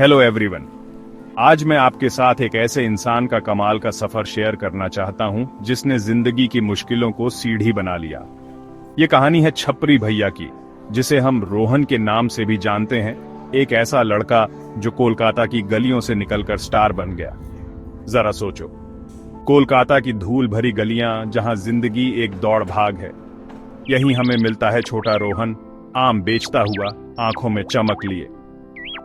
Hello everyone. आज मैं आपके साथ एक ऐसे इंसान का कमाल का सफर शेयर करना चाहता हूं जिसने जिंदगी की मुश्किलों को सीढ़ी बना लिया। ये कहानी है छपरी भैया की, जिसे हम रोहन के नाम से भी जानते हैं। एक ऐसा लड़का जो कोलकाता की गलियों से निकलकर स्टार बन गया। जरा सोचो, कोलकाता की धूल भरी गलियां जहां जिंदगी एक दौड़ भाग है, यहीं हमें मिलता है छोटा रोहन, आम बेचता हुआ, आंखों में चमक लिए।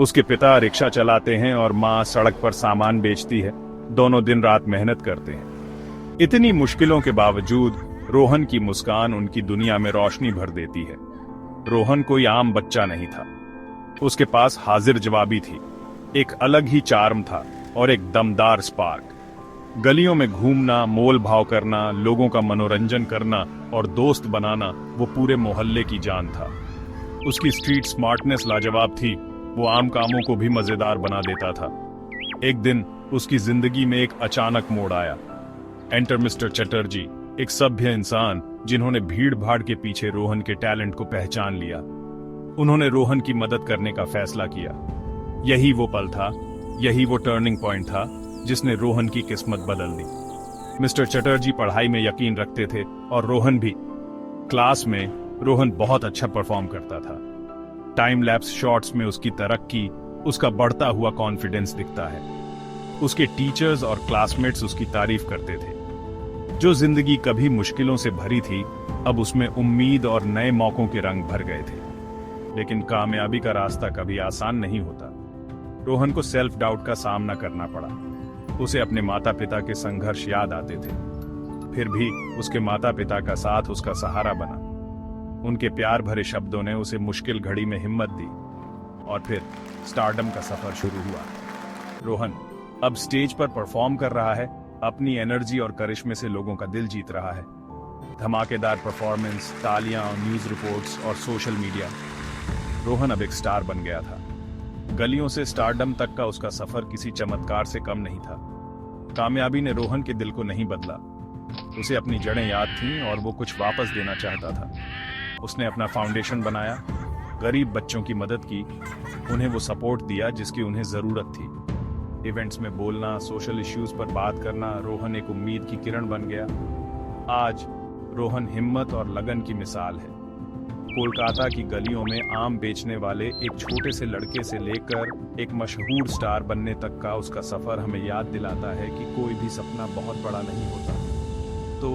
उसके पिता रिक्शा चलाते हैं और माँ सड़क पर सामान बेचती है। दोनों दिन रात मेहनत करते हैं। इतनी मुश्किलों के बावजूद रोहन की मुस्कान उनकी दुनिया में रोशनी भर देती है। रोहन कोई आम बच्चा नहीं था। उसके पास हाजिर जवाबी थी, एक अलग ही चार्म था और एक दमदार स्पार्क। गलियों में घूमना, मोल भाव करना, लोगों का मनोरंजन करना और दोस्त बनाना वो पूरे मोहल्ले की जान था। उसकी स्ट्रीट स्मार्टनेस लाजवाब थी। वो आम कामों को भी मजेदार बना देता था। एक दिन उसकी जिंदगी में एक अचानक मोड़ आया। एंटर मिस्टर चटर्जी, एक सभ्य इंसान जिन्होंने भीड़ भाड़ के पीछे रोहन के टैलेंट को पहचान लिया। उन्होंने रोहन की मदद करने का फैसला किया। यही वो पल था, यही वो टर्निंग पॉइंट था जिसने रोहन की किस्मत बदल दी। मिस्टर चटर्जी पढ़ाई में यकीन रखते थे और रोहन भी। क्लास में रोहन बहुत अच्छा परफॉर्म करता था। टाइम लैप्स शॉट्स में उसकी तरक्की, उसका बढ़ता हुआ कॉन्फिडेंस दिखता है। उसके टीचर्स और क्लासमेट्स उसकी तारीफ करते थे। जो जिंदगी कभी मुश्किलों से भरी थी, अब उसमें उम्मीद और नए मौकों के रंग भर गए थे। लेकिन कामयाबी का रास्ता कभी आसान नहीं होता। रोहन को सेल्फ डाउट का सामना करना पड़ा। उसे अपने माता पिता के संघर्ष याद आते थे। फिर भी उसके माता पिता का साथ उसका सहारा बना। उनके प्यार भरे शब्दों ने उसे मुश्किल घड़ी में हिम्मत दी और फिर स्टारडम का सफर शुरू हुआ। रोहन अब स्टेज पर परफॉर्म कर रहा है, अपनी एनर्जी और करिश्मे से लोगों का दिल जीत रहा है। धमाकेदार परफॉर्मेंस, तालियां, न्यूज रिपोर्ट्स और सोशल मीडिया। रोहन अब एक स्टार बन गया था। गलियों से स्टारडम तक का उसका सफर किसी चमत्कार से कम नहीं था। कामयाबी ने रोहन के दिल को नहीं बदला। उसे अपनी जड़ें याद थीं और वो कुछ वापस देना चाहता था। उसने अपना फाउंडेशन बनाया, गरीब बच्चों की मदद की, उन्हें वो सपोर्ट दिया जिसकी उन्हें जरूरत थी। इवेंट्स में बोलना, सोशल इश्यूज पर बात करना, रोहन एक उम्मीद की किरण बन गया। आज रोहन हिम्मत और लगन की मिसाल है। कोलकाता की गलियों में आम बेचने वाले एक छोटे से लड़के से लेकर एक मशहूर स्टार बनने तक का उसका सफर हमें याद दिलाता है कि कोई भी सपना बहुत बड़ा नहीं होता। तो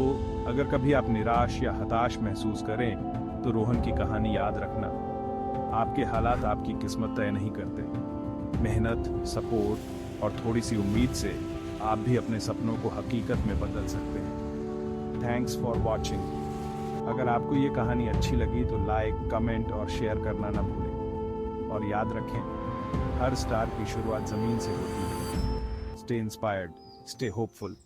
अगर कभी आप निराश या हताश महसूस करें तो रोहन की कहानी याद रखना। आपके हालात आपकी किस्मत तय नहीं करते। मेहनत, सपोर्ट और थोड़ी सी उम्मीद से आप भी अपने सपनों को हकीकत में बदल सकते हैं। Thanks for watching. अगर आपको ये कहानी अच्छी लगी तो लाइक, कमेंट और शेयर करना ना भूलें। और याद रखें, हर स्टार की शुरुआत जमीन से होती है। Stay inspired, stay hopeful.